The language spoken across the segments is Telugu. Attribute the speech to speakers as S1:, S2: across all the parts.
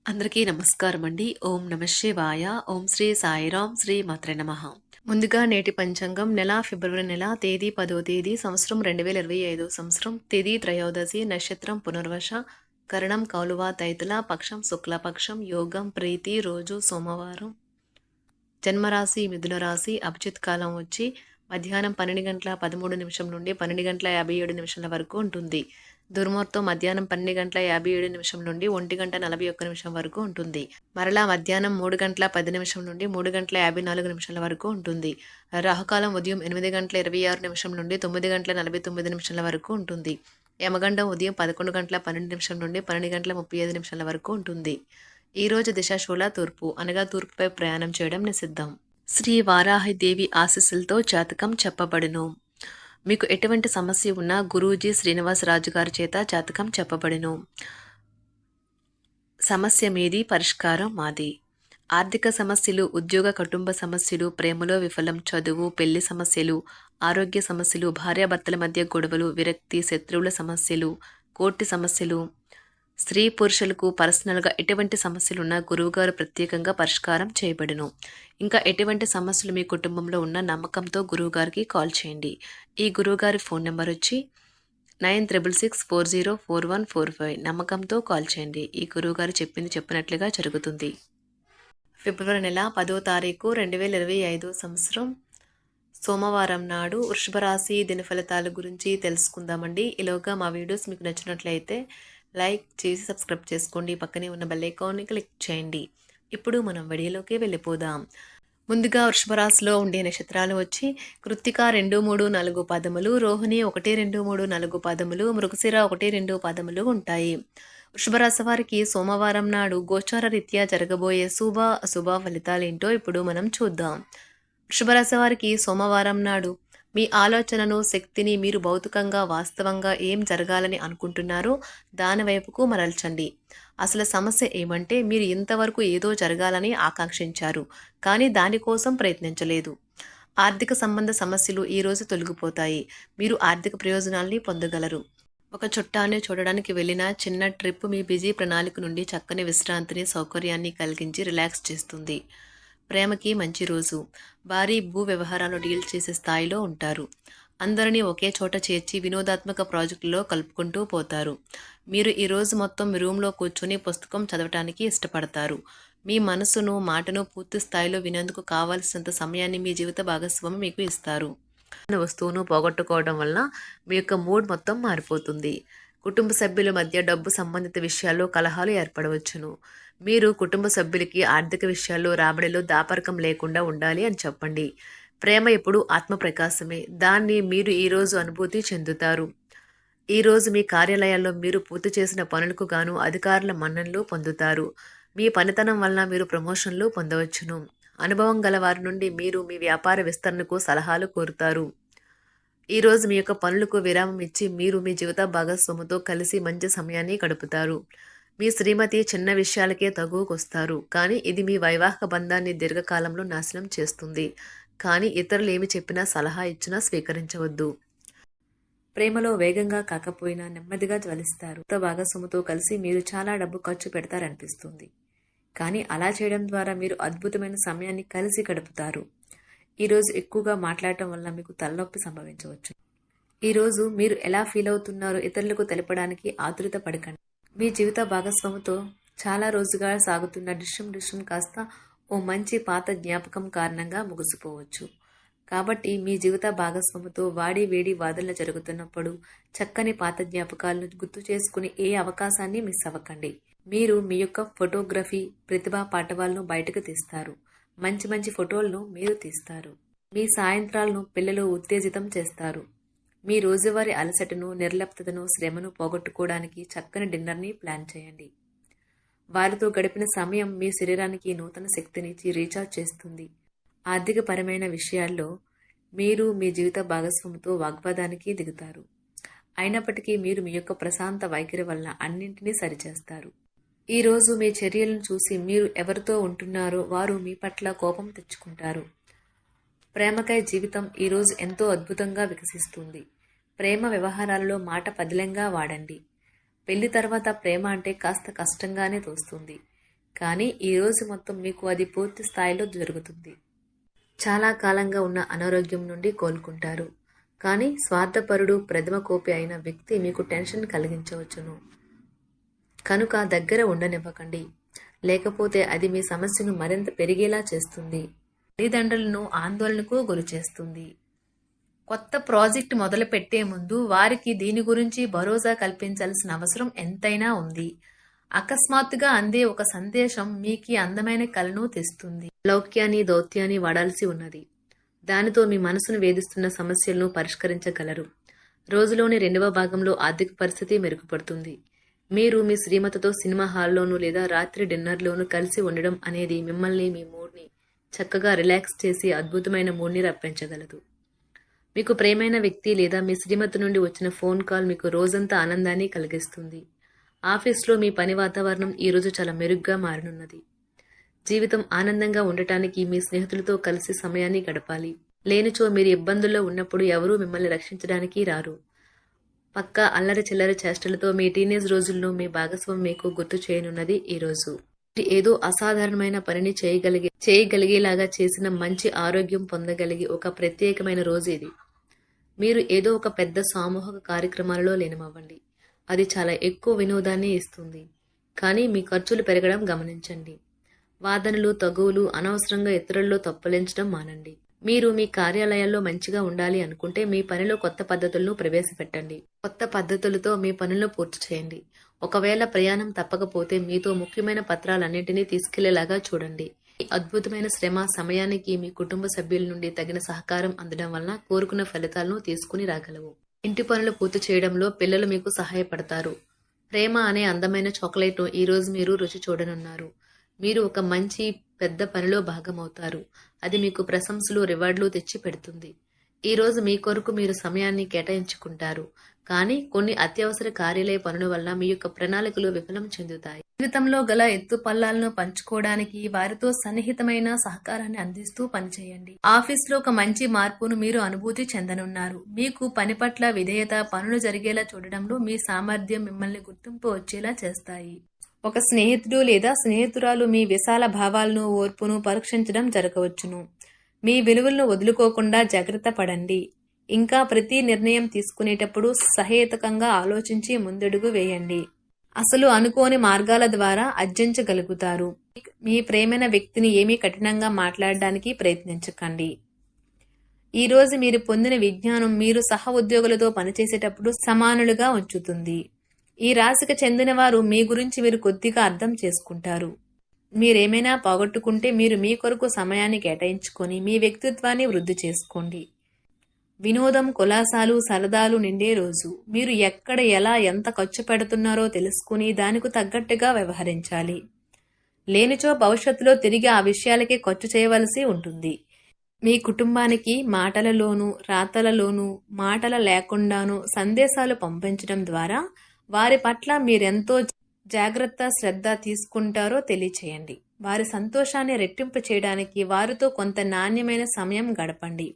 S1: అందరికీ నమస్కారం అండి. ఓం నమః శివాయ. ఓం శ్రీ సాయిరాం శ్రీ మాత్రే నమః. ముందుగా నేటి పంచాంగం నెల ఫిబ్రవరి నెల తేదీ 10వ తేదీ సంవత్సరం 2025 సంవత్సరం తిథి త్రయోదశి నక్షత్రం పునర్వశ కరణం కౌలువ తైతుల పక్షం శుక్లపక్షం యోగం ప్రీతి రోజు సోమవారం జన్మరాశి మిథున రాశి అభిజిత్ కాలం వచ్చి మధ్యాహ్నం 12:13 నుండి 12:57 వరకు ఉంటుంది. దుర్ముహూర్తం మధ్యాహ్నం 12:57 నుండి 1:41 వరకు ఉంటుంది. మరలా మధ్యాహ్నం 3:10 నుండి 3:54 వరకు ఉంటుంది. రాహుకాలం ఉదయం 8:26 నుండి 9:49 వరకు ఉంటుంది. యమగండం ఉదయం 11:12 నుండి 12:35 వరకు ఉంటుంది. ఈ రోజు దిశాశూల తూర్పు అనగా తూర్పుపై ప్రయాణం చేయడం నిషిద్ధం. శ్రీ వారాహిదేవి ఆశీస్సులతో జాతకం చెప్పబడును. మీకు ఎటువంటి సమస్య ఉన్నా గురూజీ శ్రీనివాసరాజు గారి చేత జాతకం చెప్పబడును. సమస్య మీది, పరిష్కారం మాది. ఆర్థిక సమస్యలు, ఉద్యోగ కుటుంబ సమస్యలు, ప్రేమలో విఫలం, చదువు, పెళ్లి సమస్యలు, ఆరోగ్య సమస్యలు, భార్యాభర్తల మధ్య గొడవలు, విరక్తి, శత్రువుల సమస్యలు, కోర్టు సమస్యలు, స్త్రీ పురుషులకు పర్సనల్గా ఎటువంటి సమస్యలున్నా గురువుగారు ప్రత్యేకంగా పరిష్కారం చేయబడును. ఇంకా ఎటువంటి సమస్యలు మీ కుటుంబంలో ఉన్న నమ్మకంతో గురువుగారికి కాల్ చేయండి. ఈ గురువుగారి ఫోన్ నెంబర్ వచ్చి 9664041445. నమ్మకంతో కాల్ చేయండి. ఈ గురువుగారు చెప్పినట్లుగా జరుగుతుంది. ఫిబ్రవరి నెల 10వ తారీఖు 2025 సంవత్సరం సోమవారం నాడు వృషభ రాశి దినఫలితాల గురించి తెలుసుకుందామండి. ఈలోగా మా వీడియోస్ మీకు నచ్చినట్లయితే లైక్ చేసి సబ్స్క్రైబ్ చేసుకోండి. పక్కనే ఉన్న బెల్ ఐకాన్ని క్లిక్ చేయండి. ఇప్పుడు మనం వీడియోలోకి వెళ్ళిపోదాం. ముందుగా వృషభ రాశిలో ఉండే నక్షత్రాలు వచ్చి కృత్తిక 2, 3, 4 పాదములు, రోహిణి 1, 2, 3, 4 పాదములు, మృగశిర 1, 2 పాదములు ఉంటాయి. వృషభ రాశి వారికి సోమవారం నాడు గోచార రీత్యా జరగబోయే శుభ అశుభ ఫలితాలేంటో ఇప్పుడు మనం చూద్దాం. వృషభ రాశి వారికి సోమవారం నాడు మీ ఆలోచనను, శక్తిని మీరు భౌతికంగా వాస్తవంగా ఏం జరగాలని అనుకుంటున్నారో దాని వైపుకు మరల్చండి. అసలు సమస్య ఏమంటే మీరు ఇంతవరకు ఏదో జరగాలని ఆకాంక్షించారు, కానీ దానికోసం ప్రయత్నించలేదు. ఆర్థిక సంబంధ సమస్యలు ఈరోజు తొలగిపోతాయి. మీరు ఆర్థిక ప్రయోజనాల్ని పొందగలరు. ఒక చుట్టాన్ని చూడడానికి వెళ్ళిన చిన్న ట్రిప్ మీ బిజీ ప్రణాళిక నుండి చక్కని విశ్రాంతిని, సౌకర్యాన్ని కలిగించి రిలాక్స్ చేస్తుంది. ప్రేమకి మంచి రోజు. భారీ భూ వ్యవహారాలు డీల్ చేసే స్థాయిలో ఉంటారు. అందరినీ ఒకే చోట చేర్చి వినోదాత్మక ప్రాజెక్టులో కలుపుకుంటూ పోతారు. మీరు ఈరోజు మొత్తం మీ రూమ్లో కూర్చొని పుస్తకం చదవటానికి ఇష్టపడతారు. మీ మనసును, మాటను పూర్తి స్థాయిలో వినేందుకు కావాల్సినంత సమయాన్ని మీ జీవిత భాగస్వామి మీకు ఇస్తారు. వస్తువును పోగొట్టుకోవడం వలన మీ యొక్క మూడ్ మొత్తం మారిపోతుంది. కుటుంబ సభ్యుల మధ్య డబ్బు సంబంధిత విషయాల్లో కలహాలు ఏర్పడవచ్చును. మీరు కుటుంబ సభ్యులకి ఆర్థిక విషయాల్లో రాబడిలో దాపరికం లేకుండా ఉండాలి అని చెప్పండి. ప్రేమ ఎప్పుడు ఆత్మ ప్రకాశమే. దాన్ని మీరు ఈరోజు అనుభూతి చెందుతారు. ఈరోజు మీ కార్యాలయాల్లో మీరు పూర్తి చేసిన పనులకు గాను అధికారుల మన్ననలు పొందుతారు. మీ పనితనం వలన మీరు ప్రమోషన్లు పొందవచ్చును. అనుభవం గల వారి నుండి మీరు మీ వ్యాపార విస్తరణకు సలహాలు కోరుతారు. ఈరోజు మీ యొక్క పనులకు విరామం ఇచ్చి మీరు మీ జీవిత భాగస్వామితో కలిసి మంచి సమయాన్ని గడుపుతారు. మీ శ్రీమతి చిన్న విషయాలకే తగువకొస్తారు, కానీ ఇది మీ వైవాహిక బంధాన్ని దీర్ఘకాలంలో నాశనం చేస్తుంది. కానీ ఇతరులు ఏమి చెప్పినా, సలహా ఇచ్చినా స్వీకరించవద్దు. ప్రేమలో వేగంగా కాకపోయినా నెమ్మదిగా జ్వలిస్తారు. భాగస్వామితో కలిసి మీరు చాలా డబ్బు ఖర్చు పెడతారనిపిస్తుంది, కానీ అలా చేయడం ద్వారా మీరు అద్భుతమైన సమయాన్ని కలిసి గడుపుతారు. ఈరోజు ఎక్కువగా మాట్లాడటం వల్ల మీకు తలనొప్పి సంభవించవచ్చు. ఈరోజు మీరు ఎలా ఫీల్ అవుతున్నారో ఇతరులకు తెలపడానికి ఆతురత పడకండి. మీ జీవిత భాగస్వామితో చాలా రోజుగా సాగుతున్న డిష్యం కాస్త ఓ మంచి పాత జ్ఞాపకం కారణంగా ముగిసిపోవచ్చు. కాబట్టి మీ జీవిత భాగస్వామితో వాడి వేడి వాదనలు జరుగుతున్నప్పుడు చక్కని పాత జ్ఞాపకాలను గుర్తు చేసుకుని ఏ అవకాశాన్ని మిస్ అవ్వకండి. మీరు మీ యొక్క ఫోటోగ్రఫీ ప్రతిభా పాటవాలను బయటకు తీస్తారు. మంచి మంచి ఫోటోలను మీరు తీస్తారు. మీ సాయంత్రాలను పిల్లలు ఉత్తేజితం చేస్తారు. మీ రోజువారీ అలసటను, నిర్లిప్తతను, శ్రమను పోగొట్టుకోవడానికి చక్కని డిన్నర్ని ప్లాన్ చేయండి. వారితో గడిపిన సమయం మీ శరీరానికి నూతన శక్తినిచ్చి రీఛార్జ్ చేస్తుంది. ఆర్థికపరమైన విషయాల్లో మీరు మీ జీవిత భాగస్వామితో వాగ్వాదానికి దిగుతారు. అయినప్పటికీ మీరు మీ యొక్క ప్రశాంత వైఖరి వలన అన్నింటినీ సరిచేస్తారు. ఈరోజు మీ చర్యలను చూసి మీరు ఎవరితో ఉంటున్నారో వారు మీ పట్ల కోపం తెచ్చుకుంటారు. ప్రేమకై జీవితం ఈరోజు ఎంతో అద్భుతంగా వికసిస్తుంది. ప్రేమ వ్యవహారాలలో మాట పదిలంగా వాడండి. పెళ్లి తర్వాత ప్రేమ అంటే కాస్త కష్టంగానే తోస్తుంది. కానీ ఈ రోజు మొత్తం మీకు అది పూర్తి స్థాయిలో జరుగుతుంది. చాలా కాలంగా ఉన్న అనారోగ్యం నుండి కోలుకుంటారు. కానీ స్వార్థపరుడు, ప్రథమ కోపి అయిన వ్యక్తి మీకు టెన్షన్ కలిగించవచ్చును. కనుక దగ్గర ఉండనివ్వకండి. లేకపోతే అది మీ సమస్యను మరింత పెరిగేలా చేస్తుంది. తల్లిదండ్రులను ఆందోళనకు గురిచేస్తుంది. కొత్త ప్రాజెక్ట్ మొదలు పెట్టే ముందు వారికి దీని గురించి భరోసా కల్పించాల్సిన అవసరం ఎంతైనా ఉంది. అకస్మాత్తుగా అందే ఒక సందేశం మీకు అందమైన కలను తెస్తుంది. లౌక్యాన్ని, దౌత్యాన్ని వాడాల్సి ఉన్నది. దానితో మీ మనసును వేధిస్తున్న సమస్యలను పరిష్కరించగలరు. రోజులోని 2వ భాగంలో ఆర్థిక పరిస్థితి మెరుగుపడుతుంది. మీరు మీ శ్రీమతితో సినిమా హాల్లోనూ లేదా రాత్రి డిన్నర్లోనూ కలిసి ఉండడం అనేది మిమ్మల్ని, మీ మూడ్ని చక్కగా రిలాక్స్ చేసి అద్భుతమైన మూడ్ని రప్పించగలదు. మీకు ప్రేమైన వ్యక్తి లేదా మీ శ్రీమతి నుండి వచ్చిన ఫోన్ కాల్ మీకు రోజంతా ఆనందాన్ని కలిగిస్తుంది. ఆఫీస్లో మీ పని వాతావరణం ఈరోజు చాలా మెరుగ్గా మారనున్నది. జీవితం ఆనందంగా ఉండటానికి మీ స్నేహితులతో కలిసి సమయాన్ని గడపాలి. లేనిచో మీరు ఇబ్బందుల్లో ఉన్నప్పుడు ఎవరూ మిమ్మల్ని రక్షించడానికి రారు. పక్కా అల్లరి చిల్లరి చేష్టలతో మీ టీనేజ్ రోజుల్లో మీ భాగస్వామి మీకు గుర్తు చేయనున్నది ఈరోజు. ఏదో అసాధారణమైన పనిని చేయగలిగేలాగా చేసిన మంచి ఆరోగ్యం పొందగలిగి ఒక ప్రత్యేకమైన రోజు ఇది. మీరు ఏదో ఒక పెద్ద సామూహిక కార్యక్రమాలలో లీనమవ్వండి. అది చాలా ఎక్కువ వినోదాన్ని ఇస్తుంది. కానీ మీ ఖర్చులు పెరగడం గమనించండి. వాదనలు, తగువులు, అనవసరంగా ఇతరుల్లో తప్పులించడం మానండి. మీరు మీ కార్యాలయాల్లో మంచిగా ఉండాలి అనుకుంటే మీ పనిలో కొత్త పద్ధతులను ప్రవేశపెట్టండి. కొత్త పద్ధతులతో మీ పనులను పూర్తి చేయండి. ఒకవేళ ప్రయాణం తప్పకపోతే మీతో ముఖ్యమైన పత్రాలన్నింటినీ తీసుకెళ్లేలాగా చూడండి. ఈ అద్భుతమైన శ్రమ సమయానికి మీ కుటుంబ సభ్యుల నుండి తగిన సహకారం అందడం వలన కోరుకున్న ఫలితాలను తీసుకుని రాగలవు. ఇంటి పనులు పూర్తి చేయడంలో పిల్లలు మీకు సహాయపడతారు. ప్రేమ అనే అందమైన చాక్లెట్ను ఈరోజు మీరు రుచి చూడనున్నారు. మీరు ఒక మంచి పెద్ద పనిలో భాగమవుతారు. అది మీకు ప్రశంసలు, రివార్డులు తెచ్చి పెడుతుంది. ఈరోజు మీ కొరకు మీరు సమయాన్ని కేటాయించుకుంటారు. కానీ కొన్ని అత్యవసర కార్యాలయ పనుల వల్ల మీ యొక్క ప్రణాళికలు విఫలం చెందుతాయి. జీవితంలో గల ఎత్తు పల్లాలను పంచుకోవడానికి వారితో సన్నిహితమైన సహకారాన్ని అందిస్తూ పనిచేయండి. ఆఫీస్లో ఒక మంచి మార్పును మీరు అనుభూతి చెందనున్నారు. మీకు పని పట్ల విధేయత, పనులు జరిగేలా చూడడంలో మీ సామర్థ్యం మిమ్మల్ని గుర్తింపు వచ్చేలా చేస్తాయి. ఒక స్నేహితుడు లేదా స్నేహితురాలు మీ విశాల భావాలను, ఓర్పును పరీక్షించడం జరగవచ్చును. మీ విలువలను వదులుకోకుండా జాగ్రత్త పడండి. ఇంకా ప్రతి నిర్ణయం తీసుకునేటప్పుడు సహేతుకంగా ఆలోచించి ముందడుగు వేయండి. అసలు అనుకోని మార్గాల ద్వారా అర్జించగలుగుతారు. మీ ప్రేమైన వ్యక్తిని ఏమీ కఠినంగా మాట్లాడడానికి ప్రయత్నించకండి. ఈ రోజు మీరు పొందిన విజ్ఞానం మీరు సహ ఉద్యోగులతో పనిచేసేటప్పుడు సమానులుగా ఉంచుతుంది. ఈ రాశికి చెందిన వారు మీ గురించి మీరు కొద్దిగా అర్థం చేసుకుంటారు. మీరేమైనా పోగొట్టుకుంటే మీరు మీ కొరకు సమయాన్ని కేటాయించుకొని మీ వ్యక్తిత్వాన్ని వృద్ధి చేసుకోండి. వినోదం, కులాసాలు, సరదాలు నిండే రోజు. మీరు ఎక్కడ, ఎలా, ఎంత ఖర్చు పెడుతున్నారో తెలుసుకుని దానికి తగ్గట్టుగా వ్యవహరించాలి. లేనిచో భవిష్యత్తులో తిరిగి ఆ విషయాలకే ఖర్చు చేయవలసి ఉంటుంది. మీ కుటుంబానికి మాటలలోనూ, రాతలలోనూ, మాటల లేకుండానూ సందేశాలు పంపించడం ద్వారా వారి పట్ల మీరెంతో జాగ్రత్త, శ్రద్ధ తీసుకుంటారో తెలియచేయండి. వారి సంతోషాన్ని రెట్టింపు చేయడానికి వారితో కొంత నాణ్యమైన సమయం గడపండి.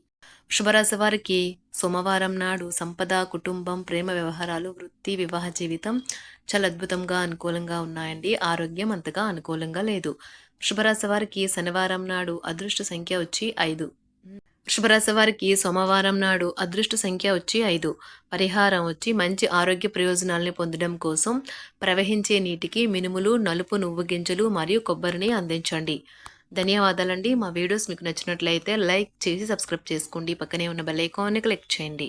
S1: వృషభరాశి వారికి సోమవారం నాడు సంపద, కుటుంబం, ప్రేమ వ్యవహారాలు, వృత్తి, వివాహ జీవితం చాలా అద్భుతంగా అనుకూలంగా ఉన్నాయండి. ఆరోగ్యం అంతగా అనుకూలంగా లేదు. వృషభరాశి వారికి శనివారం నాడు అదృష్ట సంఖ్య వచ్చి 5. వృషభరాశి వారికి సోమవారం నాడు అదృష్ట సంఖ్య వచ్చి 5. పరిహారం వచ్చి మంచి ఆరోగ్య ప్రయోజనాలను పొందడం కోసం ప్రవహించే నీటికి మినుములు, నలుపు నువ్వు గింజలు మరియు కొబ్బరిని అందించండి. ధన్యవాదాలండి. మా వీడియోస్ మీకు నచ్చినట్లయితే లైక్ చేసి సబ్స్క్రైబ్ చేసుకోండి. పక్కనే ఉన్న బెల్ ఐకాన్ని క్లిక్ చేయండి.